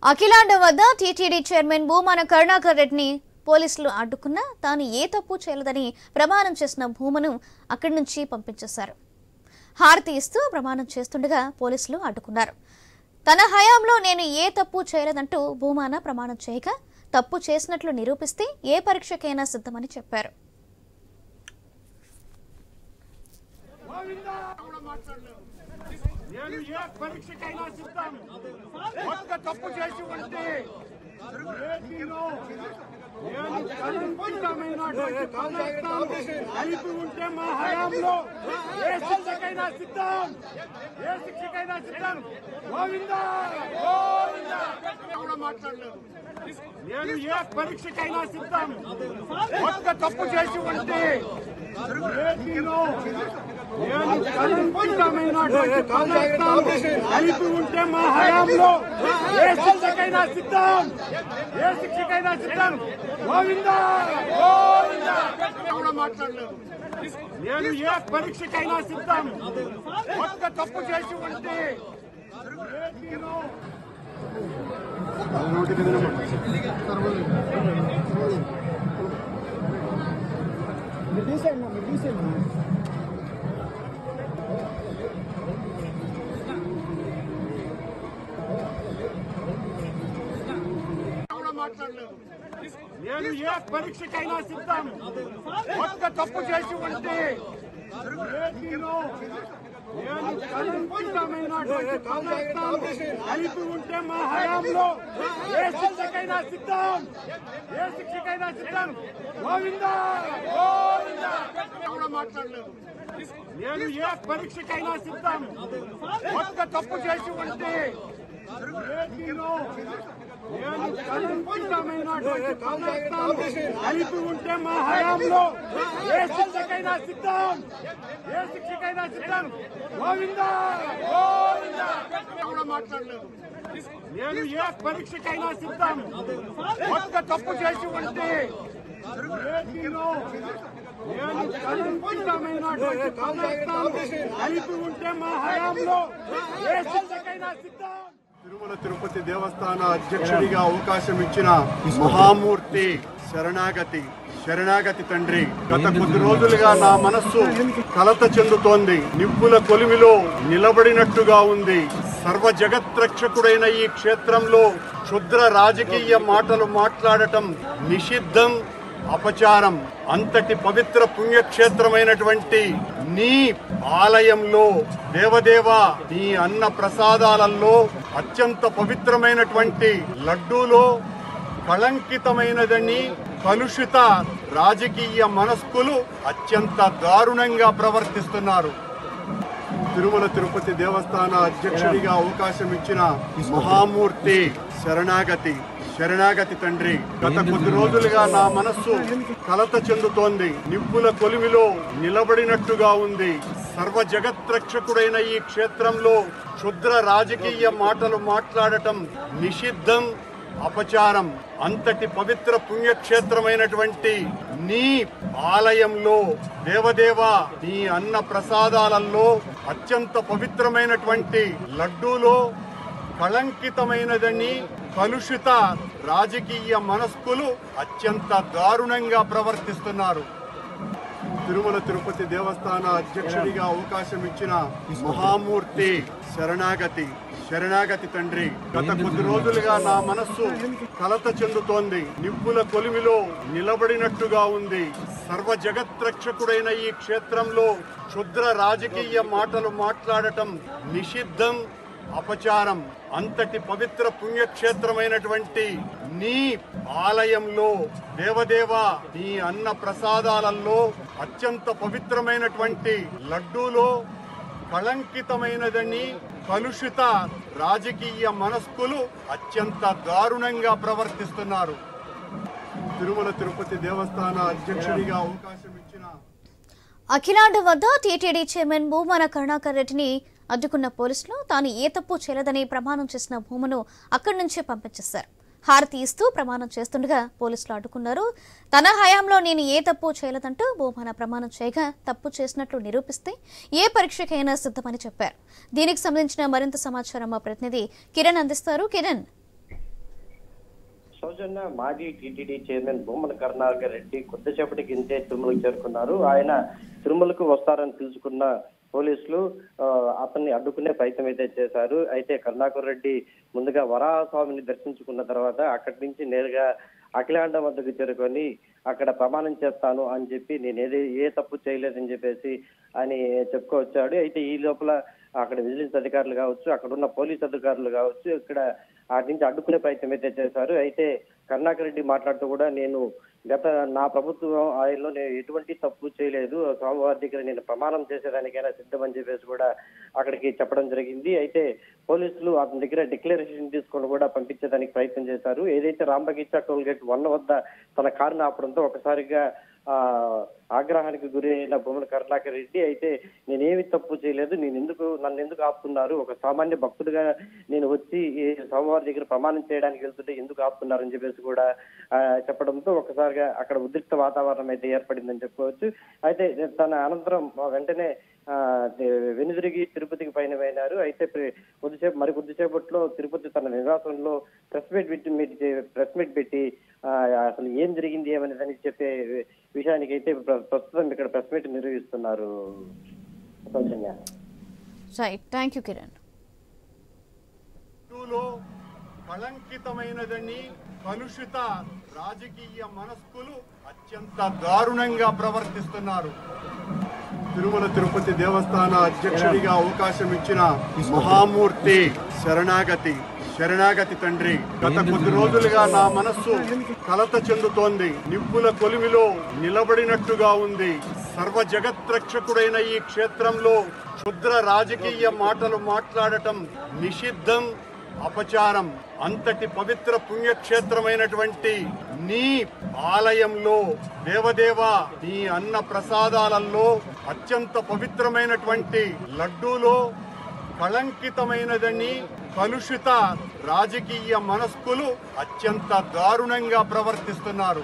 అఖిలాండ వద్ద TTD chairman Bhumana Karunakar రెడ్డిని పోలీసులు అడ్డుకున్నా తాను ఏ తప్పు చేయలేదని ప్రమాణం చేసిన భూమను అక్కడి నుంచి పంపించేశారు. హారతి ఇస్తూ ప్రమాణం చేస్తుండగా పోలీసులు అడ్డుకున్నారు. తన హయాంలో నేను ఏ తప్పు చేయలేదంటూ భూమన ప్రమాణం చేయగా తప్పు చేసినట్లు నిరూపిస్తే ఏ పరీక్షకైనా సిద్ధమని చెప్పారు. నేను ఏ పరీక్షకైనా సిద్ధం. ఒక్క తప్పు చేసి ఉంటే కలిపి ఉంటే మా హయాంలో ఏ శిక్షకైనా సిద్ధం, ఏ శిక్షకైనా సిద్ధం. గోవిందా గోవిందా కూడా మాట్లాడలేదు. నేను ఏ పరీక్షకైనా సిద్ధం. ఒక్క తప్పు చేసి ఉంటే మాట్లాడలేదు. నేను ఏ పరీక్షకైనా సిద్ధం. ఒక్క తప్పు చేసి ఉంటే కలిపి ఉంటే మా హయాంలో ఏ శిక్షకైనా సిద్ధం, ఏ శిక్షకైనా సిద్ధం. గోవిందా గోవిందా కూడా మాట్లాడలేదు. నేను ఏ పరీక్షకైనా సిద్ధం. ఒక్క తప్పు చేసి ఉంటే కలిపి ఉంటే మా హయాంలో ఏ శిక్షకైనా సిద్ధం, ఏ శిక్షకైనా సిద్ధం. గోవిందా గోవిందా కూడా మాట్లాడలేదు. నేను ఏ పరీక్షకైనా సిద్ధం. ఒక్క తప్పు చేసి ఉంటే కలిపి ఉంటే మా హయాంలో ఏ శిక్షకైనా సిద్ధం. తిరుమల తిరుపతి దేవస్థాన అధ్యక్షుడిగా అవకాశం ఇచ్చిన మహామూర్తి శరణాగతి తండ్రి, గత కొద్ది రోజులుగా నా మనస్సు కలత చెందుతోంది. నిప్పుల కొలిమిలో నిలబడినట్టుగా ఉంది. సర్వ జగత్రక్షకుడైన ఈ క్షేత్రంలో క్షుద్ర రాజకీయ మాటలు మాట్లాడటం నిషిద్ధం, అపచారం. అంతటి పవిత్ర పుణ్యక్షేత్రమైనటువంటి నీ ఆలయంలో దేవదేవా, నీ అన్న ప్రసాదాలలో అత్యంత పవిత్రమైనటువంటి లడ్డూలో కళంకితమైనదని కలుషిత రాజకీయ మనస్కులు అత్యంత దారుణంగా ప్రవర్తిస్తున్నారు. తిరుమల తిరుపతి దేవస్థాన అధ్యక్షుడిగా అవకాశం ఇచ్చిన మహామూర్తి శరణాగతి తండ్రి, గత కొద్ది రోజులుగా నా మనస్సు కలత చెందుతోంది. నిప్పుల కొలిమిలో నిలబడినట్టుగా ఉంది. సర్వ జగత్రక్షకుడైన ఈ క్షేత్రంలో క్షుద్ర రాజకీయ మాటలు మాట్లాడటం నిషిద్ధం, అపచారం. అంతటి పవిత్ర పుణ్యక్షేత్రమైనటువంటి నీ ఆలయంలో దేవదేవా, నీ అన్న ప్రసాదాలలో అత్యంత పవిత్రమైనటువంటి లడ్డూలో కళంకితమైనదని కలుషిత రాజకీయ మనస్కులు అత్యంత దారుణంగా ప్రవర్తిస్తున్నారు. తిరుమల తిరుపతి దేవస్థాన అధ్యక్షుడిగా అవకాశం ఇచ్చిన మహామూర్తి శరణాగతి తండ్రి, గత కొద్ది రోజులుగా నా మనస్సు కలత చెందుతోంది. నిప్పుల కొలిమిలో నిలబడినట్టుగా ఉంది. సర్వ జగత్రక్షకుడైన ఈ క్షేత్రంలో క్షుద్ర రాజకీయ మాటలు మాట్లాడటం నిషిద్ధం, అపచారం. అంతటి పవిత్ర పుణ్యక్షేత్రమైనటువంటి నీ ఆలయంలో దేవదేవా, నీ అన్న ప్రసాదాలలో అత్యంత పవిత్రమైనటువంటి లడ్డూలో కళంకితమైనదని కలుషిత రాజకీయ మనస్కులు అత్యంత దారుణంగా ప్రవర్తిస్తున్నారు. తిరుమల తిరుపతి దేవస్థాన అధ్యక్షుడిగా అవకాశం ఇచ్చిన అఖిలాండ వద్ద టీటీడీ చైర్మన్ భూమన కరుణాకర్ రెడ్డిని అడ్డుకున్న పోలీసులు తాను ఏ తప్పు చేయలేదని ప్రమాణం చేసిన భూమను అక్కడి నుంచి పంపించేశారు. హారతి ఇస్తూ ప్రమాణం చేస్తుండగా పోలీసులు అడ్డుకున్నారు. తన హయాంలో నేను ఏ తప్పు చేయలేదంటూ భూమన ప్రమాణం చేయగా తప్పు చేసినట్లు నిరూపిస్తే ఏ పరీక్షకైనా సిద్ధమని చెప్పారు. దీనికి సంబంధించిన మరింత సమాచారం మా ప్రతినిధి కిరణ్ అందిస్తారు. కిరణ్, సౌజన్య మాజీ టీటీడీ చైర్మన్ భూమన కరుణాకర్ రెడ్డి కొద్దిసేపటి కిందే తిరుమలకు చేరుకున్నారు. ఆయన తిరుమలకు వస్తారని తెలుసుకున్న పోలీసులు అతన్ని అడ్డుకునే ప్రయత్నం అయితే చేశారు. అయితే కరుణాకర్ రెడ్డి ముందుగా వరాహస్వామిని దర్శించుకున్న తర్వాత అక్కడి నుంచి నేరుగా అఖిలాండ వద్దకు చేరుకొని అక్కడ ప్రమాణం చేస్తాను అని చెప్పి నేను ఏ తప్పు చేయలేదని చెప్పేసి అని చెప్పుకొచ్చాడు. అయితే ఈ లోపల అక్కడ విజిలెన్స్ అధికారులు కావచ్చు, అక్కడ ఉన్న పోలీస్ అధికారులు కావచ్చు, ఇక్కడ వాటి నుంచి అడ్డుకునే ప్రయత్నం అయితే చేశారు. అయితే కరుణాకర్ రెడ్డి మాట్లాడుతూ కూడా నేను నా ప్రభుత్వం ఆయనలో నేను ఎటువంటి తప్పు చేయలేదు, స్వామివారి దగ్గర నేను ప్రమాణం చేసేదానికైనా సిద్ధమని చెప్పేసి కూడా అక్కడికి చెప్పడం జరిగింది. అయితే పోలీసులు అతని దగ్గర డిక్లరేషన్ తీసుకొని కూడా పంపించేదానికి ప్రయత్నం చేశారు. ఏదైతే రాంబగీచా టోల్ గేట్ 1 వద్ద తన కారును ఆపడంతో ఒకసారిగా ఆగ్రహానికి గురి అయిన భూమన కరుణాకర్ రెడ్డి అయితే నేనేమి తప్పు చేయలేదు, నన్ను ఎందుకు ఆపుతున్నారు, ఒక సామాన్య భక్తుడిగా నేను వచ్చి స్వామివారి దగ్గర ప్రమాణం చేయడానికి వెళ్తుంటే ఎందుకు ఆపుతున్నారని చెప్పేసి కూడా చెప్పడంతో ఒకసారిగా అక్కడ ఉద్రిక్త వాతావరణం అయితే ఏర్పడిందని చెప్పుకోవచ్చు. అయితే తన అనంతరం వెంటనే వెనుదిరిగి తిరుపతికి పయనమైనారు. అయితే కొద్దిసేపట్లో తిరుపతి తన నివాసంలో ప్రెస్ మీట్ పెట్టి అసలు ఏం జరిగింది ఏమనేదని చెప్పే విషయానికి అయితే ప్రస్తుతం ఇక్కడ ప్రెస్ మీట్ నిర్వహిస్తున్నారు. Thank you Kiran. కళంకితమైనదని కలుషిత రాజకీయ మనస్కులు అత్యంత దారుణంగా ప్రవర్తిస్తున్నారు. తిరుమల తిరుపతి దేవస్థాన అధ్యక్షుడిగా అవకాశం ఇచ్చిన మహామూర్తి శరణాగతి తండ్రి, గత కొద్ది రోజులుగా నా మనస్సు కలత చెందుతోంది. నిప్పుల కొలిమిలో నిలబడినట్టుగా ఉంది. సర్వ జగత్రక్షకుడైన ఈ క్షేత్రంలో క్షుద్ర రాజకీయ మాటలు మాట్లాడటం నిషిద్ధం, అపచారం. అంతటి పవిత్ర పుణ్యక్షేత్రమైనటువంటి నీ ఆలయంలో దేవదేవ నీ అన్న ప్రసాదాలలో అత్యంత పవిత్రమైనటువంటి లడ్డూలో కళంకితమైనదని కలుషిత రాజకీయ మనస్కులు అత్యంత దారుణంగా ప్రవర్తిస్తున్నారు.